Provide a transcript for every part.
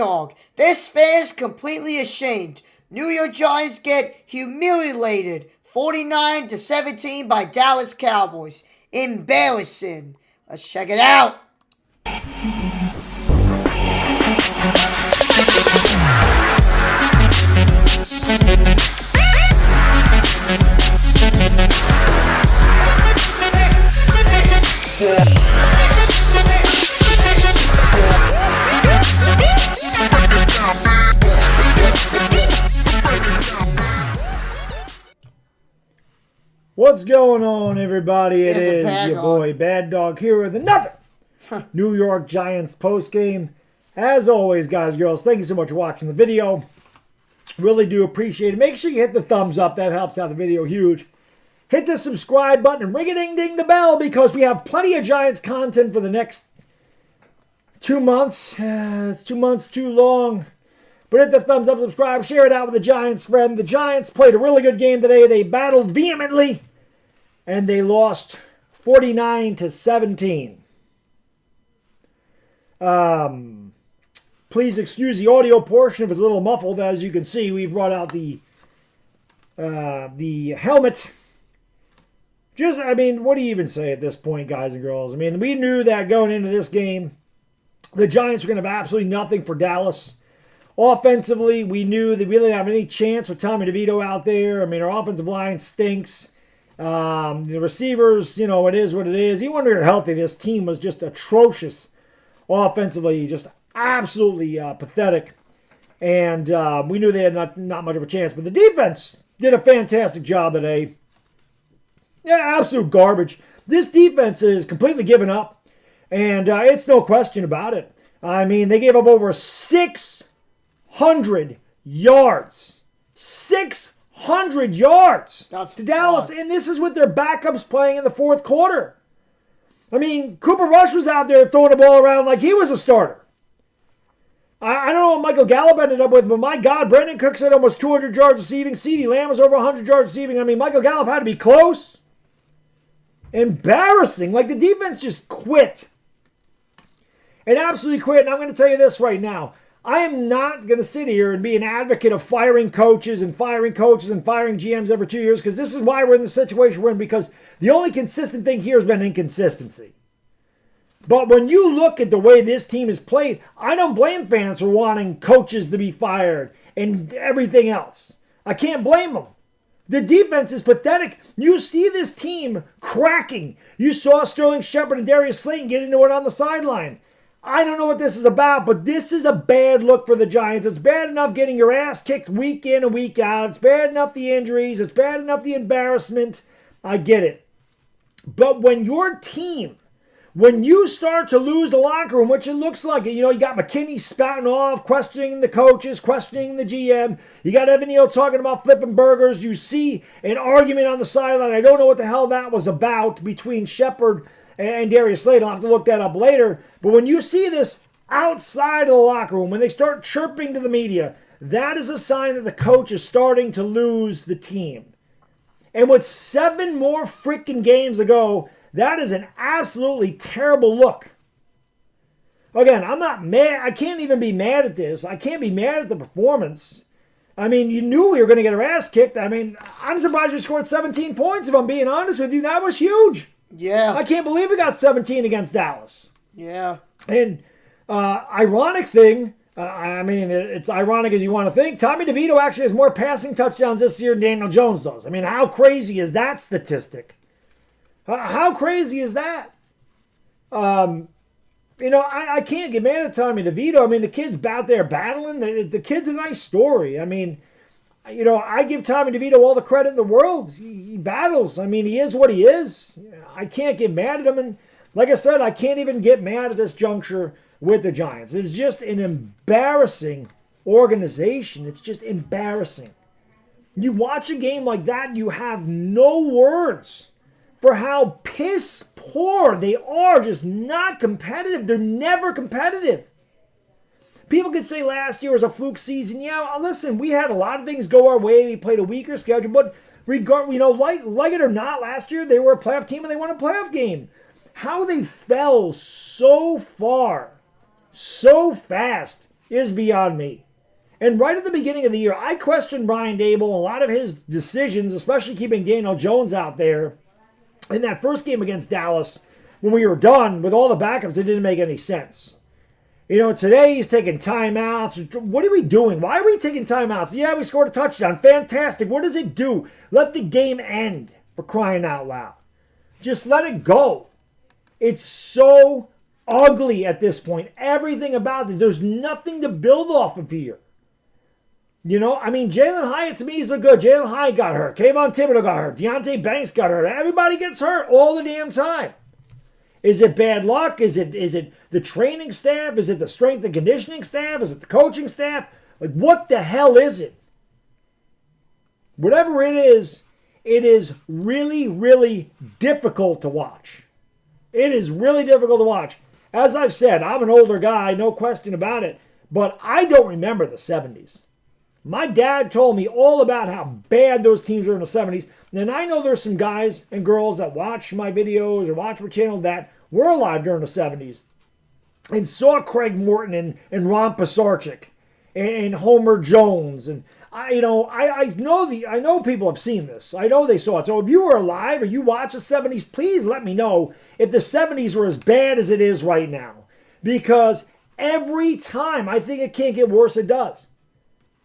Baddog. This fan is completely ashamed. New York Giants get humiliated 49-17 by Dallas Cowboys. Embarrassing. Let's check it out. What's going on, everybody? It is your Baddog. boy Baddog here with another New York Giants postgame. As always, guys, girls, thank you so much for watching the video. Really do appreciate it. Make sure you hit the thumbs up. That helps out the video huge. Hit the subscribe button and ring-a-ding-ding the bell because we have plenty of Giants content for the next 2 months. It's 2 months too long. But hit the thumbs up, subscribe, share it out with a Giants friend. The Giants played a really good game today. They battled vehemently, and they lost 49-17. Please excuse the audio portion if it's a little muffled. As you can see, we've brought out the helmet. What do you even say at this point, guys and girls? We knew that going into this game, the Giants were going to have absolutely nothing for Dallas. Offensively, we knew that we didn't have any chance with Tommy DeVito out there. Our offensive line stinks. The receivers, it is what it is. Even when we were healthy, this team was just atrocious offensively, just absolutely pathetic. And we knew they had not much of a chance. But the defense did a fantastic job today. Yeah, absolute garbage. This defense is completely given up. And it's no question about it. They gave up over 600 yards. 600 yards to Dallas. And this is with their backups playing in the fourth quarter. Cooper Rush was out there throwing the ball around like he was a starter. I don't know what Michael Gallup ended up with, but my God, Brandon Cooks had almost 200 yards receiving. CeeDee Lamb was over 100 yards receiving. Michael Gallup had to be close. Embarrassing. Like, the defense just quit. It absolutely quit. And I'm going to tell you this right now. I am not going to sit here and be an advocate of firing coaches and firing GMs every 2 years, because this is why we're in the situation we're in, because the only consistent thing here has been inconsistency. But when you look at the way this team is played, I don't blame fans for wanting coaches to be fired and everything else. I can't blame them. The defense is pathetic. You see this team cracking. You saw Sterling Shepard and Darius Slayton get into it on the sideline. I don't know what this is about, but this is a bad look for the Giants. It's bad enough getting your ass kicked week in and week out. It's bad enough the injuries. It's bad enough the embarrassment. I get it. But when your team, when you start to lose the locker room, which it looks like it, you got McKinney spouting off, questioning the coaches, questioning the GM. You got Evan Neal talking about flipping burgers. You see an argument on the sideline. I don't know what the hell that was about between Shepard and Darius Slayton. I'll have to look that up later. But when you see this outside of the locker room, when they start chirping to the media, that is a sign that the coach is starting to lose the team. And with 7 more freaking games to go, that is an absolutely terrible look. Again, I'm not mad. I can't even be mad at this. I can't be mad at the performance. You knew we were going to get our ass kicked. I'm surprised we scored 17 points, if I'm being honest with you. That was huge. Yeah. I can't believe we got 17 against Dallas. Yeah. And ironic thing, it's ironic as you want to think, Tommy DeVito actually has more passing touchdowns this year than Daniel Jones does. How crazy is that statistic? How crazy is that? I can't get mad at Tommy DeVito. The kid's out there battling. The kid's a nice story. I give Tommy DeVito all the credit in the world. He battles. He is what he is. I can't get mad at him. And like I said, I can't even get mad at this juncture with the Giants. It's just an embarrassing organization. It's just embarrassing. You watch a game like that, you have no words for how piss poor they are. Just not competitive. They're never competitive. People could say last year was a fluke season. Yeah, listen, we had a lot of things go our way. We played a weaker schedule, but like it or not, last year they were a playoff team and they won a playoff game. How they fell so far, so fast is beyond me. And right at the beginning of the year, I questioned Brian Dable, a lot of his decisions, especially keeping Daniel Jones out there. In that first game against Dallas, when we were done with all the backups, it didn't make any sense. Today he's taking timeouts. What are we doing? Why are we taking timeouts? Yeah, we scored a touchdown. Fantastic. What does it do? Let the game end, for crying out loud. Just let it go. It's so ugly at this point. Everything about it. There's nothing to build off of here. Jalen Hyatt to me is good. Jalen Hyatt got hurt. Kayvon Thibodeau got hurt. Deontay Banks got hurt. Everybody gets hurt all the damn time. Is it bad luck? Is it the training staff? Is it the strength and conditioning staff? Is it the coaching staff? Like, what the hell is it? Whatever it is really, really difficult to watch. It is really difficult to watch. As I've said, I'm an older guy, no question about it, but I don't remember the 70s. My dad told me all about how bad those teams were in the 70s. And I know there's some guys and girls that watch my videos or watch my channel that were alive during the 70s and saw Craig Morton and Ron Pisarcik and Homer Jones. And I know people have seen this. I know they saw it. So if you were alive or you watch the 70s, please let me know if the 70s were as bad as it is right now. Because every time I think it can't get worse, it does.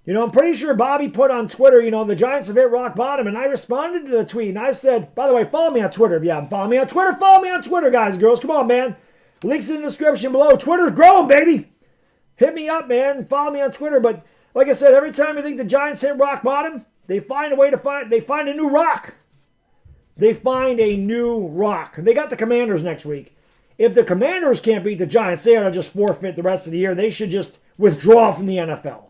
I'm pretty sure Bobby put on Twitter, the Giants have hit rock bottom, and I responded to the tweet, and I said, by the way, follow me on Twitter if you haven't followed me on Twitter. Follow me on Twitter, guys and girls. Come on, man. Links in the description below. Twitter's growing, baby. Hit me up, man. Follow me on Twitter. But like I said, every time you think the Giants hit rock bottom, they find a way they find a new rock. They find a new rock. They got the Commanders next week. If the Commanders can't beat the Giants, they ought to just forfeit the rest of the year. They should just withdraw from the NFL.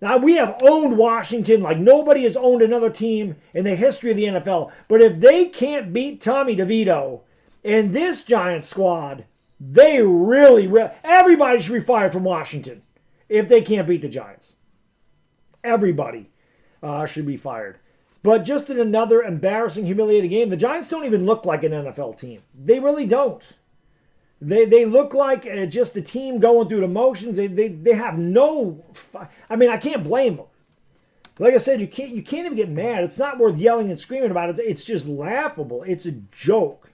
Now, we have owned Washington like nobody has owned another team in the history of the NFL. But if they can't beat Tommy DeVito and this Giants squad, everybody should be fired from Washington if they can't beat the Giants. Everybody should be fired. But just in another embarrassing, humiliating game, the Giants don't even look like an NFL team. They really don't. They look like just a team going through the motions. They have no... I can't blame them. Like I said, you can't even get mad. It's not worth yelling and screaming about it. It's just laughable. It's a joke.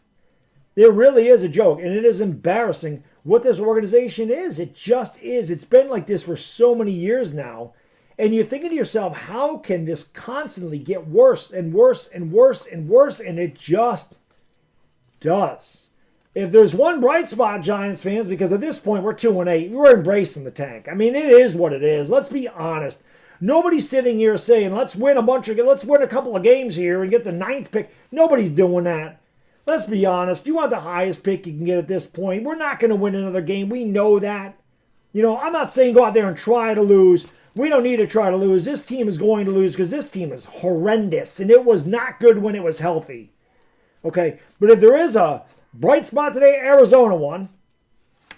It really is a joke. And it is embarrassing what this organization is. It just is. It's been like this for so many years now. And you're thinking to yourself, how can this constantly get worse and worse and worse and worse? And it just does. If there's one bright spot, Giants fans, because at this point we're 2-8, we're embracing the tank. It is what it is. Let's be honest. Nobody's sitting here saying, let's win a couple of games here and get the 9th pick. Nobody's doing that. Let's be honest. You want the highest pick you can get at this point. We're not going to win another game. We know that. I'm not saying go out there and try to lose. We don't need to try to lose. This team is going to lose because this team is horrendous, and it was not good when it was healthy. Okay, but if there is a bright spot today, Arizona won.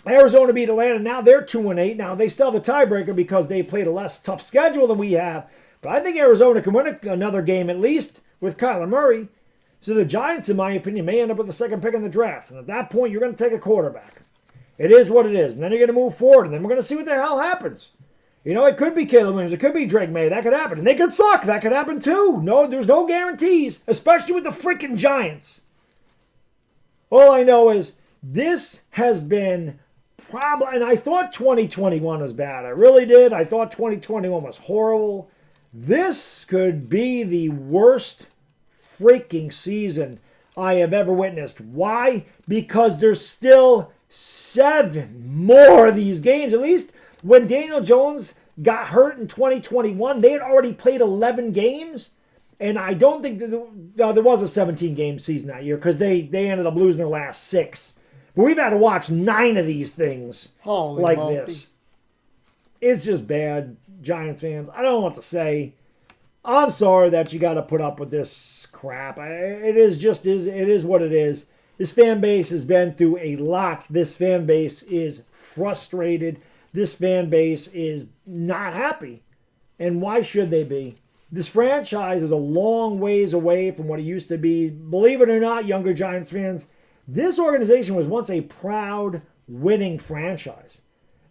Arizona beat Atlanta. Now they're 2-8. Now they still have a tiebreaker because they played a less tough schedule than we have. But I think Arizona can win another game at least with Kyler Murray. So the Giants, in my opinion, may end up with the 2nd pick in the draft. And at that point, you're going to take a quarterback. It is what it is. And then you're going to move forward. And then we're going to see what the hell happens. It could be Caleb Williams. It could be Drake May. That could happen. And they could suck. That could happen too. No, there's no guarantees, especially with the freaking Giants. All I know is this has been probably, and I thought 2021 was bad. I really did. I thought 2021 was horrible. This could be the worst freaking season I have ever witnessed. Why? Because there's still 7 more of these games. At least when Daniel Jones got hurt in 2021, they had already played 11 games. And I don't think that there was a 17-game season that year because they ended up losing their last 6. But we've had to watch 9 of these things like this. It's just bad, Giants fans. I don't know what to say. I'm sorry that you got to put up with this crap. It is what it is. This fan base has been through a lot. This fan base is frustrated. This fan base is not happy. And why should they be? This franchise is a long ways away from what it used to be. Believe it or not, younger Giants fans, this organization was once a proud, winning franchise.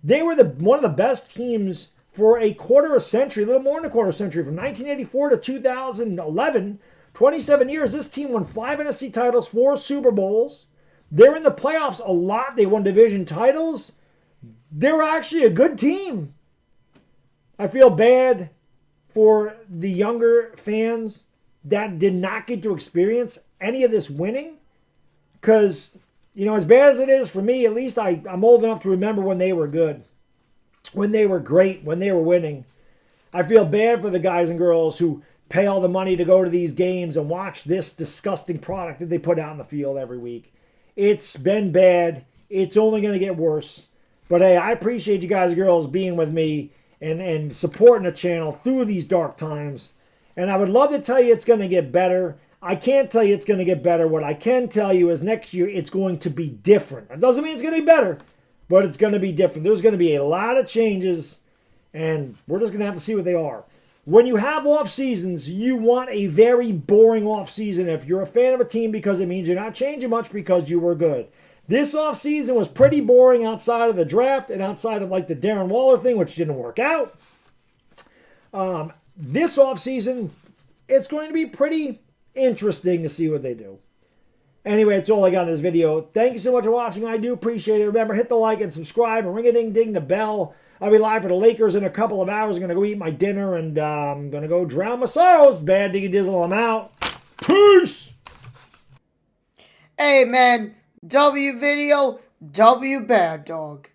They were one of the best teams for a quarter of a century, a little more than a quarter century, from 1984 to 2011. 27 years, this team won 5 NFC titles, 4 Super Bowls. They're in the playoffs a lot. They won division titles. They're actually a good team. I feel bad for the younger fans that did not get to experience any of this winning. Because, as bad as it is for me, at least I'm old enough to remember when they were good, when they were great, when they were winning. I feel bad for the guys and girls who pay all the money to go to these games and watch this disgusting product that they put out in the field every week. It's been bad. It's only going to get worse. But hey, I appreciate you guys and girls being with me and supporting the channel through these dark times. And I would love to tell you it's going to get better. I can't tell you it's going to get better. What I can tell you is next year it's going to be different. It doesn't mean it's going to be better, but it's going to be different. There's going to be a lot of changes, and we're just going to have to see what they are. When you have off seasons, you want a very boring off season if you're a fan of a team, because it means you're not changing much because you were good. This off season was pretty boring outside of the draft and outside of like the Darren Waller thing, which didn't work out. This off season, it's going to be pretty interesting to see what they do. Anyway, that's all I got in this video. Thank you so much for watching. I do appreciate it. Remember, hit the like and subscribe and ring-a-ding-ding the bell. I'll be live for the Lakers in a couple of hours. I'm going to go eat my dinner, and I'm going to go drown my sorrows. Bad diggy dizzle, I'm out. Peace! Hey, man. W video, W Baddog.